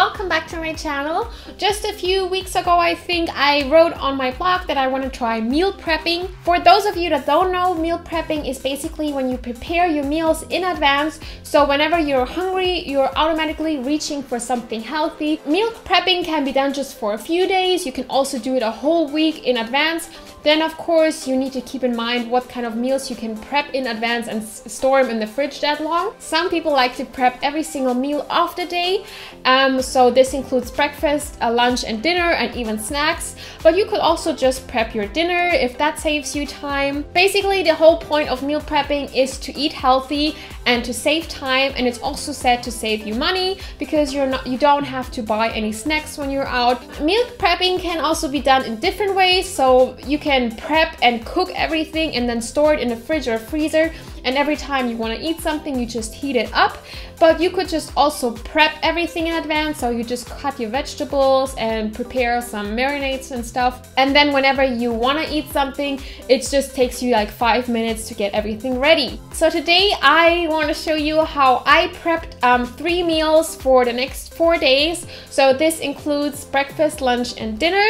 welcome back to my channel. Just a few weeks ago, I think, I wrote on my blog that I want to try meal prepping. For those of you that don't know, meal prepping is basically when you prepare your meals in advance, so whenever you're hungry, you're automatically reaching for something healthy. Meal prepping can be done just for a few days. You can also do it a whole week in advance. Then of course you need to keep in mind what kind of meals you can prep in advance and store them in the fridge that long. Some people like to prep every single meal of the day. So this includes breakfast, lunch and dinner, and even snacks. But you could also just prep your dinner if that saves you time. Basically the whole point of meal prepping is to eat healthy and to save time, and it's also said to save you money because you don't have to buy any snacks when you're out. Meal prepping can also be done in different ways, so you can prep and cook everything and then store it in the fridge or freezer, and every time you want to eat something you just heat it up. But you could just also prep everything in advance, so you just cut your vegetables and prepare some marinades and stuff, and then whenever you want to eat something, it just takes you like 5 minutes to get everything ready. So today I want to show you how I prepped 3 meals for the next 4 days. So this includes breakfast, lunch and dinner.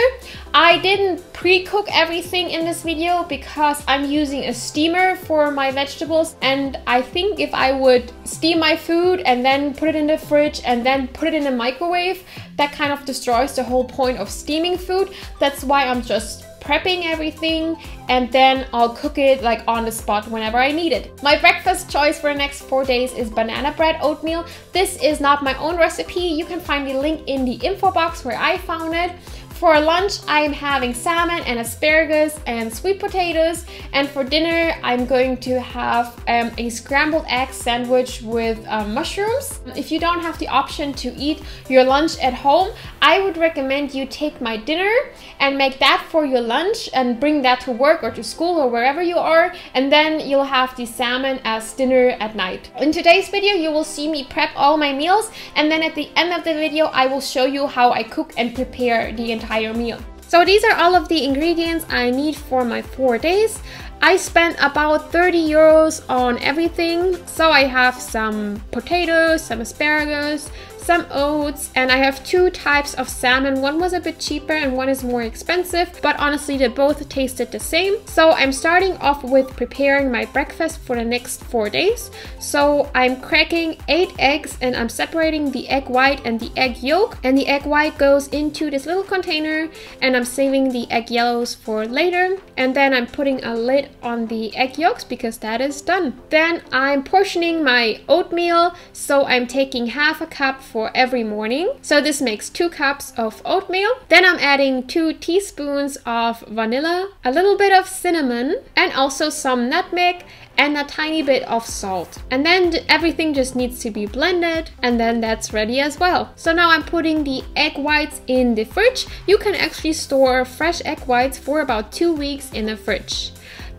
I didn't pre-cook everything in this video because I'm using a steamer for my vegetables, and I think if I would steam my food and then put it in the fridge and then put it in the microwave, that kind of destroys the whole point of steaming food. That's why I'm just prepping everything and then I'll cook it like on the spot whenever I need it. My breakfast choice for the next 4 days is banana bread oatmeal. This is not my own recipe. You can find the link in the info box where I found it. For lunch, I'm having salmon and asparagus and sweet potatoes. And for dinner, I'm going to have a scrambled egg sandwich with mushrooms. If you don't have the option to eat your lunch at home, I would recommend you take my dinner and make that for your lunch and bring that to work or to school or wherever you are. And then you'll have the salmon as dinner at night. In today's video, you will see me prep all my meals. And then at the end of the video, I will show you how I cook and prepare the entire meal. So these are all of the ingredients I need for my 4 days. I spent about 30 euros on everything. So I have some potatoes, some asparagus, some oats, and I have 2 types of salmon. One was a bit cheaper and one is more expensive, but honestly they both tasted the same. So I'm starting off with preparing my breakfast for the next 4 days. So I'm cracking 8 eggs and I'm separating the egg white and the egg yolk, and the egg white goes into this little container and I'm saving the egg yellows for later, and then I'm putting a lid on the egg yolks because that is done. Then I'm portioning my oatmeal, so I'm taking half a cup for every morning. So this makes 2 cups of oatmeal. Then I'm adding 2 teaspoons of vanilla, a little bit of cinnamon, and also some nutmeg and a tiny bit of salt. And then everything just needs to be blended, and then that's ready as well. So now I'm putting the egg whites in the fridge. You can actually store fresh egg whites for about 2 weeks in the fridge.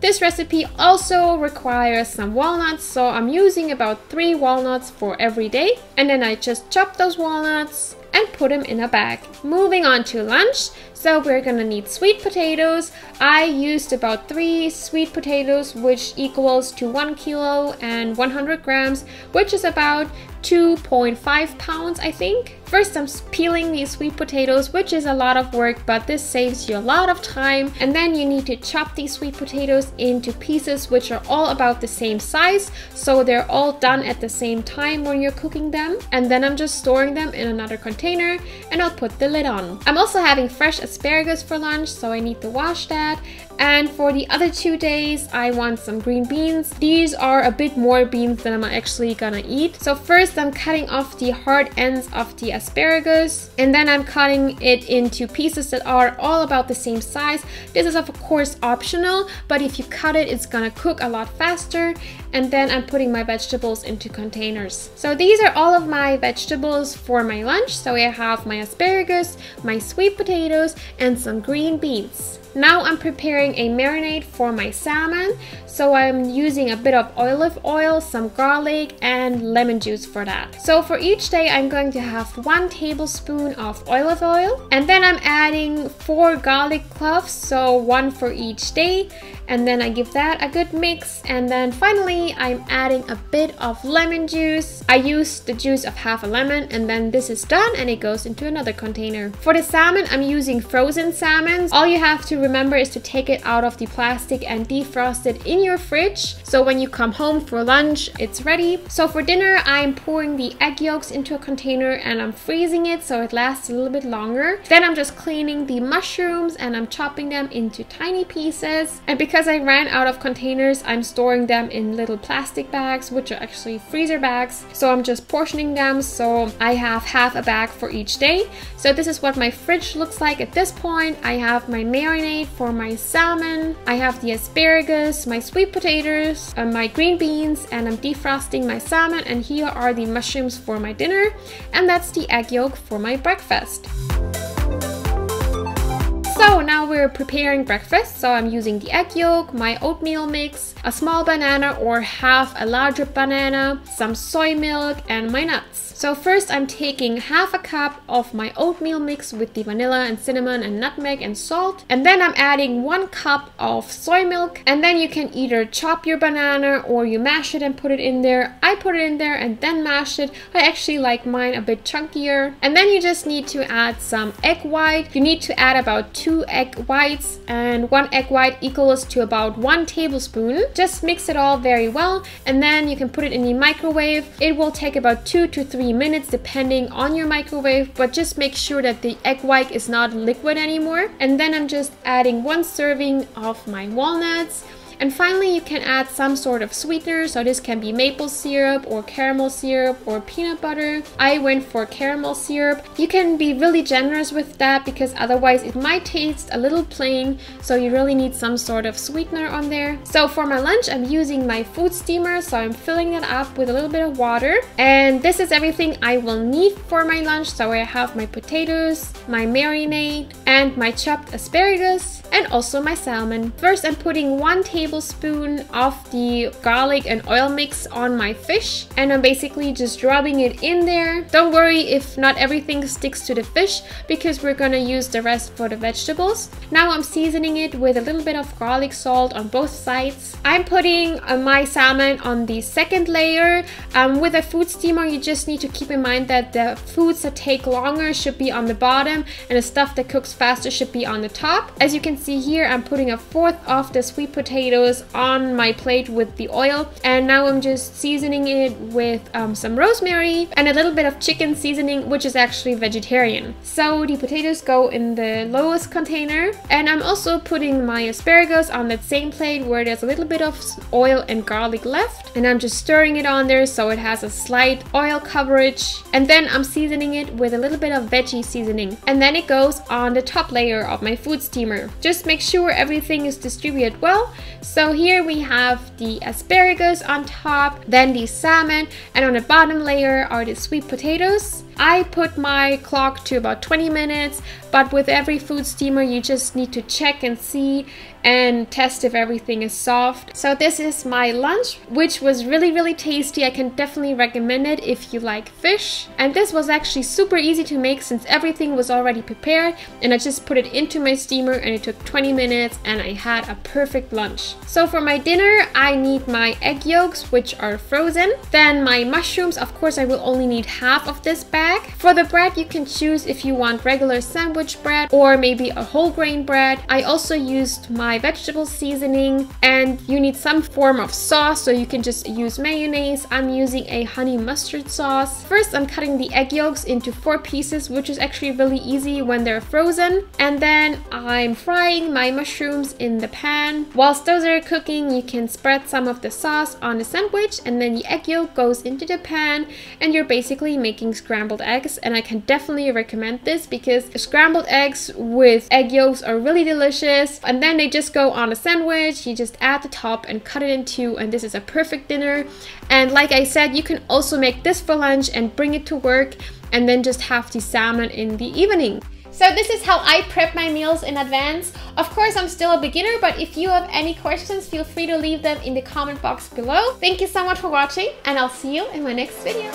This recipe also requires some walnuts, so I'm using about 3 walnuts for every day. And then I just chop those walnuts and put them in a bag. Moving on to lunch. So we're gonna need sweet potatoes. I used about 3 sweet potatoes, which equals to 1 kilo and 100 grams, which is about 2.5 pounds, I think. First, I'm peeling these sweet potatoes, which is a lot of work, but this saves you a lot of time. And then you need to chop these sweet potatoes into pieces which are all about the same size, so they're all done at the same time when you're cooking them. And then I'm just storing them in another container and I'll put the lid on. I'm also having fresh asparagus for lunch, so I need to wash that. And for the other 2 days, I want some green beans. These are a bit more beans than I'm actually gonna eat. So first I'm cutting off the hard ends of the asparagus, and then I'm cutting it into pieces that are all about the same size. This is of course optional, but if you cut it, it's gonna cook a lot faster. And then I'm putting my vegetables into containers. So these are all of my vegetables for my lunch. So I have my asparagus, my sweet potatoes, and some green beans. Now I'm preparing a marinade for my salmon. So I'm using a bit of olive oil, some garlic, and lemon juice for that. So for each day, I'm going to have 1 tablespoon of olive oil. And then I'm adding 4 garlic cloves, so 1 for each day. And then I give that a good mix. And then finally, finally, I'm adding a bit of lemon juice. I use the juice of half a lemon, and then this is done and it goes into another container. For the salmon, I'm using frozen salmon. All you have to remember is to take it out of the plastic and defrost it in your fridge. So when you come home for lunch, it's ready. So for dinner, I'm pouring the egg yolks into a container and I'm freezing it so it lasts a little bit longer. Then I'm just cleaning the mushrooms and I'm chopping them into tiny pieces. And because I ran out of containers, I'm storing them in little plastic bags, which are actually freezer bags. So I'm just portioning them so I have half a bag for each day. So this is what my fridge looks like at this point. I have my marinade for my salmon. I have the asparagus, my sweet potatoes, my green beans, and I'm defrosting my salmon. And here are the mushrooms for my dinner. And that's the egg yolk for my breakfast. So now we're preparing breakfast. So I'm using the egg yolk, my oatmeal mix, a small banana or half a larger banana, some soy milk, and my nuts. So first I'm taking half a cup of my oatmeal mix with the vanilla and cinnamon and nutmeg and salt. And then I'm adding 1 cup of soy milk. And then you can either chop your banana or you mash it and put it in there. I put it in there and then mash it. I actually like mine a bit chunkier. And then you just need to add some egg white. You need to add about 2 egg whites, and 1 egg white equals to about 1 tablespoon. Just mix it all very well and then you can put it in the microwave. It will take about 2 to 3 minutes depending on your microwave, but just make sure that the egg white is not liquid anymore. And then I'm just adding 1 serving of my walnuts. And finally, you can add some sort of sweetener. So this can be maple syrup or caramel syrup or peanut butter. I went for caramel syrup. You can be really generous with that because otherwise it might taste a little plain. So you really need some sort of sweetener on there. So for my lunch, I'm using my food steamer. So I'm filling it up with a little bit of water. And this is everything I will need for my lunch. So I have my potatoes, my marinade, and my chopped asparagus, and also my salmon. First, I'm putting 1 tablespoon of the garlic and oil mix on my fish, and I'm basically just rubbing it in there. Don't worry if not everything sticks to the fish because we're gonna use the rest for the vegetables. Now I'm seasoning it with a little bit of garlic salt on both sides. I'm putting my salmon on the second layer. With a food steamer, you just need to keep in mind that the foods that take longer should be on the bottom and the stuff that cooks faster should be on the top. As you can see here, I'm putting 1/4 of the sweet potatoes on my plate with the oil, and now I'm just seasoning it with some rosemary and a little bit of chicken seasoning, which is actually vegetarian. So the potatoes go in the lowest container, and I'm also putting my asparagus on that same plate where there's a little bit of oil and garlic left, and I'm just stirring it on there so it has a slight oil coverage. And then I'm seasoning it with a little bit of veggie seasoning, and then it goes on the top layer of my food steamer. Just make sure everything is distributed well. So here we have the asparagus on top, then the salmon, and on the bottom layer are the sweet potatoes. I put my clock to about 20 minutes, but with every food steamer you just need to check and see and test if everything is soft. So this is my lunch, which was really tasty. I can definitely recommend it if you like fish. And this was actually super easy to make since everything was already prepared, and I just put it into my steamer and it took 20 minutes and I had a perfect lunch. So for my dinner, I need my egg yolks, which are frozen. Then my mushrooms, of course I will only need half of this bag. For the bread, you can choose if you want regular sandwich bread or maybe a whole grain bread. I also used my vegetable seasoning, and you need some form of sauce, so you can just use mayonnaise. I'm using a honey mustard sauce. First, I'm cutting the egg yolks into 4 pieces, which is actually really easy when they're frozen. And then I'm frying my mushrooms in the pan. Whilst those are cooking, you can spread some of the sauce on the sandwich, and then the egg yolk goes into the pan, and you're basically making scrambled eggs. And I can definitely recommend this because scrambled eggs with egg yolks are really delicious. And then they just go on a sandwich. You just add the top and cut it in 2, and this is a perfect dinner. And like I said, you can also make this for lunch and bring it to work and then just have the salmon in the evening. So this is how I prep my meals in advance. Of course, I'm still a beginner, but if you have any questions, feel free to leave them in the comment box below. Thank you so much for watching, and I'll see you in my next video.